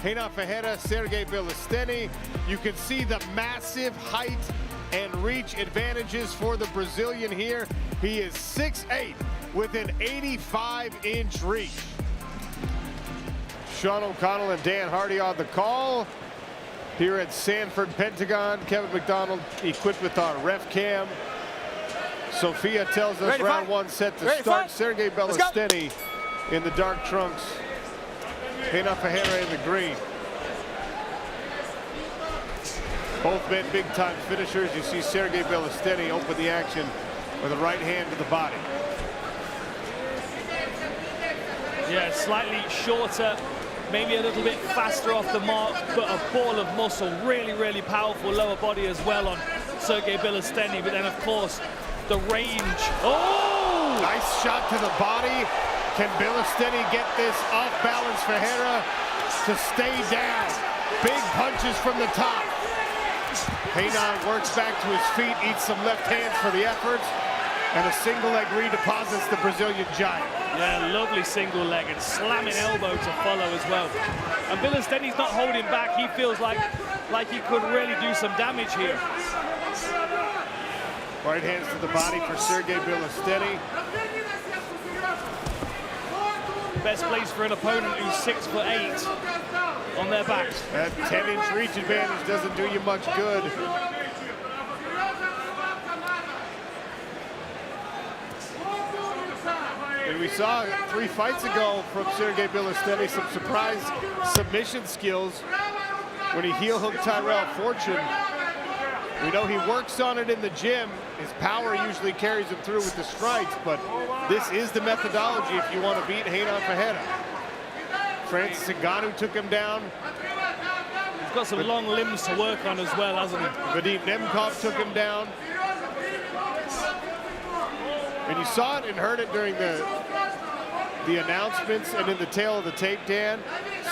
Renan Ferreira, Sergey Bilostenniy. You can see the massive height and reach advantages for the Brazilian here. He is 6'8" with an 85-inch reach. Sean O'Connell and Dan Hardy on the call here at Sanford Pentagon. Kevin McDonald equipped with our ref cam. Sophia tells us round one set to start. Sergey Bilostenniy in the dark trunks. Renan Ferreira in the green. Both men big-time finishers. You see Sergey Bilostenniy open the action with a right hand to the body. Yeah, slightly shorter, maybe a little bit faster off the mark, but a ball of muscle. Really, really powerful lower body as well on Sergey Bilostenniy. But then, of course, the range. Oh! Nice shot to the body. Can Bilostenniy get this off-balance Ferreira to stay down? Big punches from the top. Renan works back to his feet, eats some left hands for the efforts, and a single leg redeposits the Brazilian giant. Yeah, lovely single leg and slamming elbow to follow as well. And Bilostenniy's not holding back. He feels like he could really do some damage here. Right hands to the body for Sergey Bilostenniy. Best place for an opponent who's 6'8" on their backs. That 10-inch reach advantage doesn't do you much good. And we saw 3 fights ago from Sergey Bilostenniy some surprise submission skills when he heel hooked Tyrell Fortune. We know he works on it in the gym. His power usually carries him through with the strikes, but this is the methodology if you want to beat Renan Ferreira. Francis Ngannou took him down. He's got some long limbs to work on as well, hasn't he? Vadim Nemkov took him down. And you saw it and heard it during the announcements and in the tail of the tape, Dan.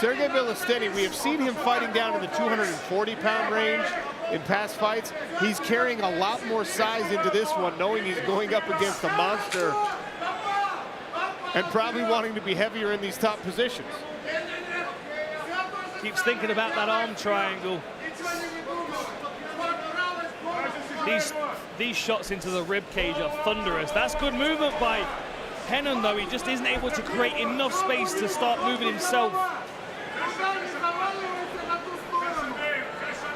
Sergey Bilostenniy, we have seen him fighting down in the 240-pound range in past fights. He's carrying a lot more size into this one, knowing he's going up against a monster and probably wanting to be heavier in these top positions. Keeps thinking about that arm triangle. These shots into the rib cage are thunderous. That's good movement by Renan, though. He just isn't able to create enough space to start moving himself.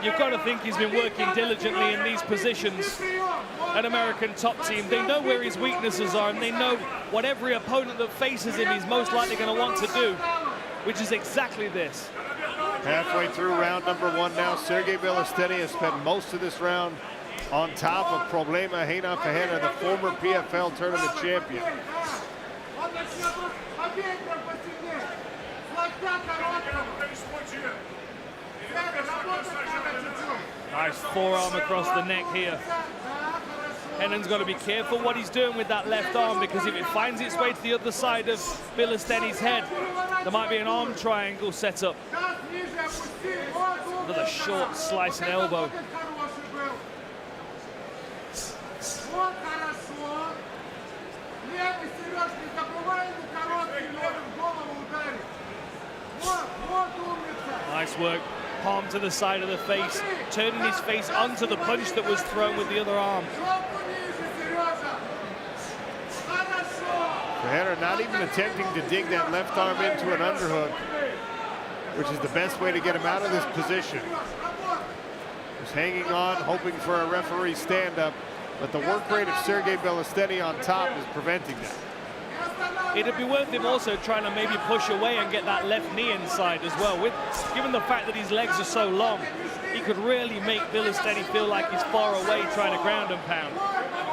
You've got to think he's been working diligently in these positions. An American top team, they know where his weaknesses are, and they know what every opponent that faces him is most likely going to want to do, which is exactly this. Halfway through round number one now. Sergey Bilostenniy has spent most of this round on top of Problema Renan Ferreira, the former PFL tournament champion. Nice forearm across the neck here. Renan's got to be careful what he's doing with that left arm, because if it finds its way to the other side of Bilostenniy's head, there might be an arm triangle set up. Another short slice and elbow. Nice work. Palm to the side of the face, turning his face onto the punch that was thrown with the other arm. Ferreira not even attempting to dig that left arm into an underhook, which is the best way to get him out of this position. Just hanging on, hoping for a referee stand-up, but the work rate of Sergey Bilostenniy on top is preventing that. It'd be worth him also trying to maybe push away and get that left knee inside as well. Given the fact that his legs are so long, he could really make Bilostenniy feel like he's far away trying to ground and pound.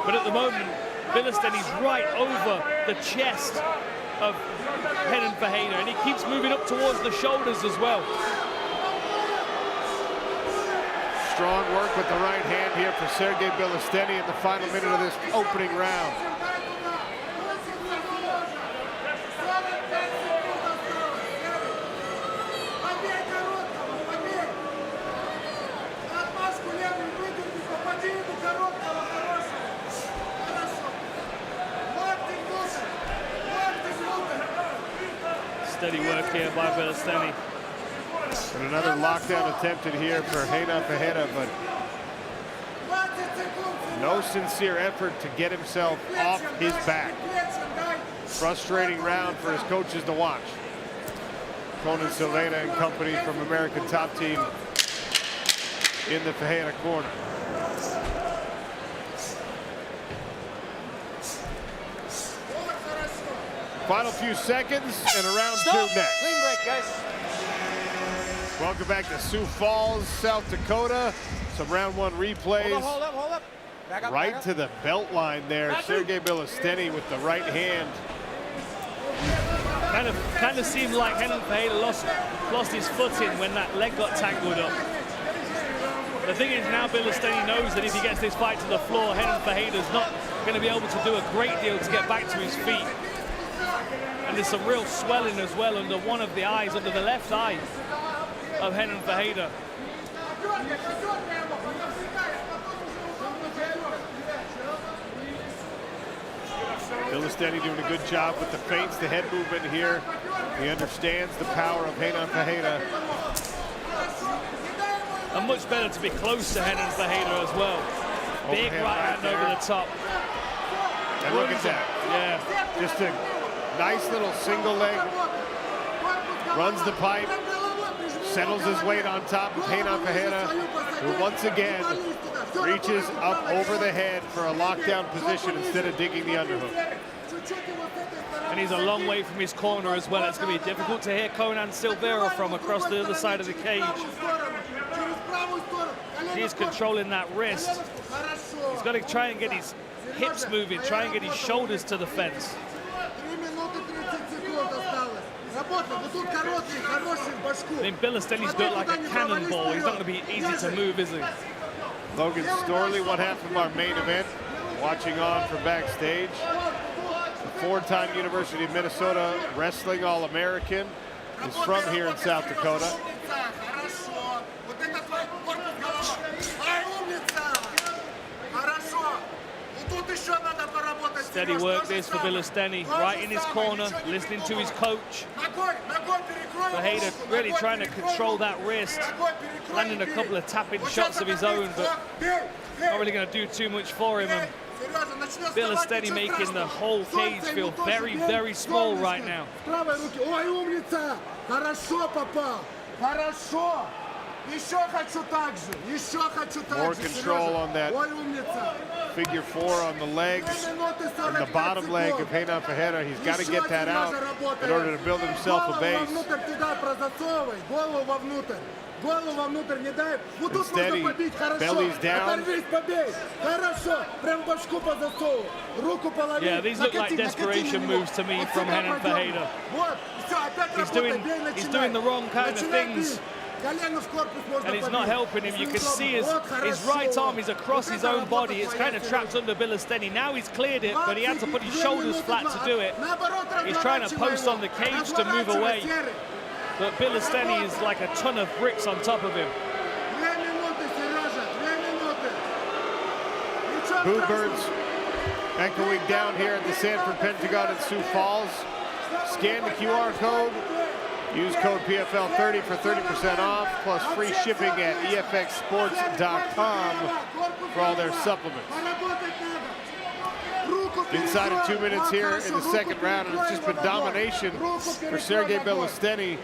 But at the moment, Bilostenniy's right over the chest of Renan Ferreira, and he keeps moving up towards the shoulders as well. Strong work with the right hand here for Sergey Bilostenniy in the final minute of this opening round. Steady work here by Bilostenniy. And another lockdown attempted here for Renan Ferreira, but no sincere effort to get himself off his back. Frustrating round for his coaches to watch. Conan Silveira and company from American Top Team in the Ferreira corner. Final few seconds and a round two next. Clean break, guys. Welcome back to Sioux Falls, South Dakota. Some round one replays. Hold up. Back up, Right back up. to the belt line there. Sergey Bilostenniy with the right hand. Kind of seemed like Renan Ferreira lost his footing when that leg got tangled up. The thing is now Bilostenniy knows that if he gets this fight to the floor, Renan Ferreira's not going to be able to do a great deal to get back to his feet. And there's some real swelling as well under one of the eyes, under the left eye of Renan Ferreira. Bilostenniy doing a good job with the feints, the head movement here. He understands the power of Renan Ferreira. And much better to be close to Renan Ferreira as well. Big right hand over the top. And look at that. Yeah. Just a nice little single leg. Runs the pipe. Settles his weight on top of Renan Ferreira, who once again reaches up over the head for a lockdown position instead of digging the underhook. And he's a long way from his corner as well. It's going to be difficult to hear Conan Silveira from across the other side of the cage. He's controlling that wrist. He's got to try and get his hips moving, try and get his shoulders to the fence. I mean, Bilostenny's built like a cannonball. He's not going to be easy to move, is he? Logan Storley, one half of our main event, watching on from backstage. The four-time University of Minnesota Wrestling All-American is from here in South Dakota. Steady work this for Bilostenniy, right in his corner, listening to his coach. Ferreira really trying to control that wrist, landing a couple of tapping shots of his own, but not really going to do too much for him. And Bilostenniy making the whole cage feel very, very small right now. More control on that figure four on the legs and the bottom leg of Renan Ferreira. He's got to get that out in order to build himself a base. Instead, he bellies down. Yeah, these look like desperation moves to me from Renan Ferreira. He's doing the wrong kind of things, and it's not helping him. You can see his right arm is across his own body. It's kind of trapped under Bilostennyy. Now he's cleared it, but he had to put his shoulders flat to do it. He's trying to post on the cage to move away, but Bilostennyy is like a ton of bricks on top of him. Boo birds echoing down here at the Sanford Pentagon in Sioux Falls. Scan the QR code. Use code PFL 30 for 30% off, plus free shipping at efxsports.com for all their supplements. Inside of 2 minutes here in the second round, and it's just been domination for Sergey Bilostennyy,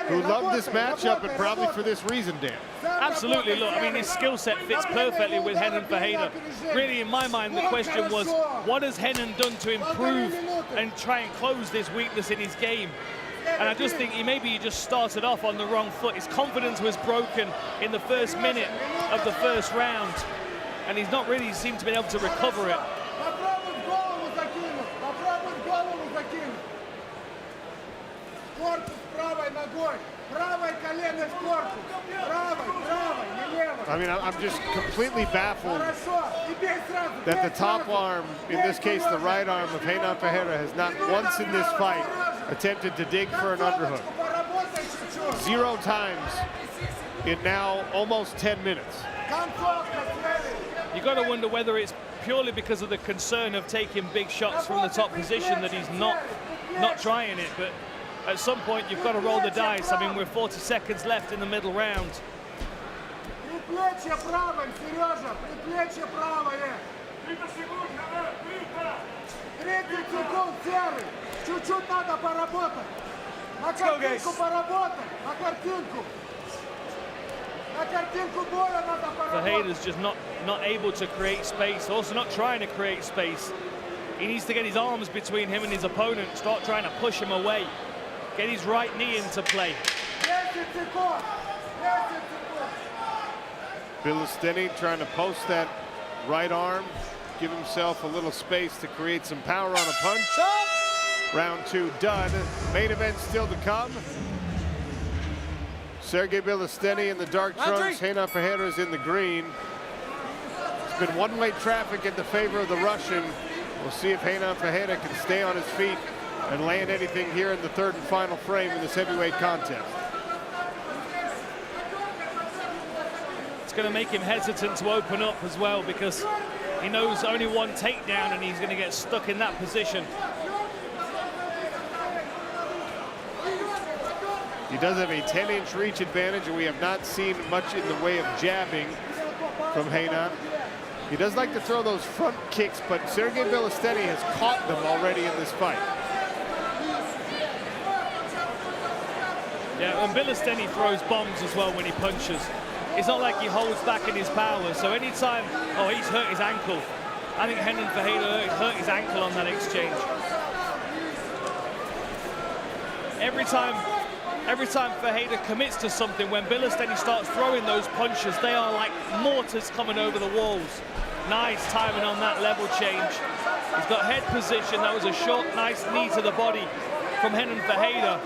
who loved this matchup, and probably for this reason, Dan. Absolutely. Look, I mean, his skill set fits perfectly with Renan Ferreira. Really, in my mind, the question was, what has Renan done to improve and try and close this weakness in his game? And I just think he just started off on the wrong foot. His confidence was broken in the first minute of the first round, and he's not really seemed to be able to recover it. I mean, I'm just completely baffled that the top arm, in this case the right arm of Renan Ferreira, has not once in this fight attempted to dig for an underhook. 0 times in now almost 10 minutes. You got to wonder whether it's purely because of the concern of taking big shots from the top position that he's not trying it, but at some point you've got to roll the dice. I mean, we're 40 seconds left in the middle round. Предплечье правое, Сережа, предплечье правое. 30 секунд, Серый. Чуть-чуть надо поработать. На картинку поработать, на картинку. На картинку боя надо поработать. Ferreira's just not able to create space, also not trying to create space. He needs to get his arms between him and his opponent, start trying to push him away. Get his right knee into play. 10 секунд. 10 секунд. Bilostenniy trying to post that right arm, give himself a little space to create some power on a punch. Round 2 done. Main event still to come. Sergey Bilostenniy in the dark trunks, Renan Ferreira is in the green. It's been one-way traffic in the favor of the Russian. We'll see if Renan Ferreira can stay on his feet and land anything here in the third and final frame in this heavyweight contest. It's going to make him hesitant to open up as well, because he knows only one takedown and he's going to get stuck in that position. He does have a 10-inch reach advantage, and we have not seen much in the way of jabbing from Renan. He does like to throw those front kicks, but Sergey Bilostenniy has caught them already in this fight. Yeah, and Bilostenniy throws bombs as well when he punches. It's not like he holds back in his power, so anytime, oh, he's hurt his ankle. I think Renan Ferreira hurt his ankle on that exchange. Every time Ferreira commits to something, when Bilostenniy starts throwing those punches, they are like mortars coming over the walls. Nice timing on that level change. He's got head position. That was a short, nice knee to the body from Renan Ferreira,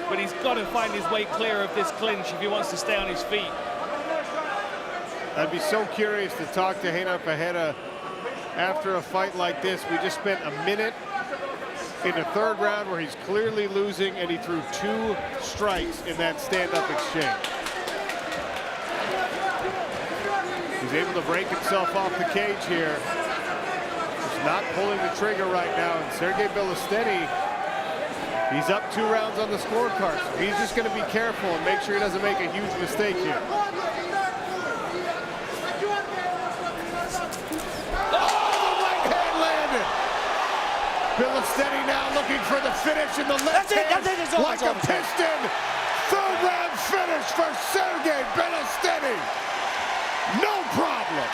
but he's got to find his way clear of this clinch if he wants to stay on his feet. I'd be so curious to talk to Renan Ferreira after a fight like this. We just spent a minute in the third round where he's clearly losing, and he threw 2 strikes in that stand-up exchange. He's able to break himself off the cage here. He's not pulling the trigger right now, and Sergey Bilostenniy, he's up 2 rounds on the scorecard. So he's just going to be careful and make sure he doesn't make a huge mistake here. Bilostenniy now looking for the finish in the left hand, like a piston. Third round finish for Sergey Bilostenniy. No problem.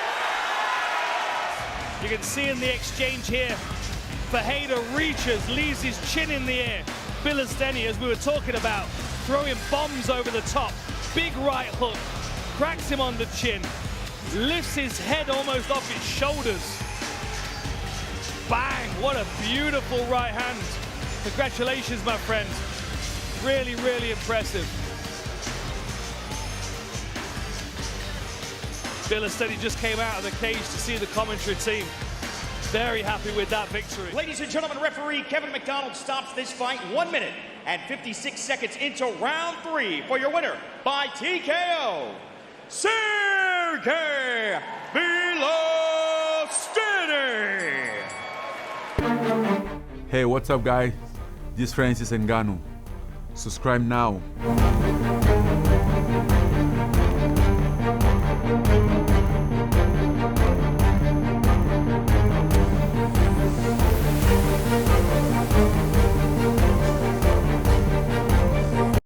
You can see in the exchange here, Ferreira reaches, leaves his chin in the air. Bilostenniy, as we were talking about, throwing bombs over the top. Big right hook, cracks him on the chin, lifts his head almost off his shoulders. Bang, what a beautiful right hand. Congratulations, my friend. Really, really impressive. Bilostenniy just came out of the cage to see the commentary team. Very happy with that victory. Ladies and gentlemen, referee Kevin McDonald stops this fight 1 minute and 56 seconds into round 3 for your winner by TKO, Sergey Bilostenniy. Hey, what's up, guys? This is Francis Ngannou. Subscribe now.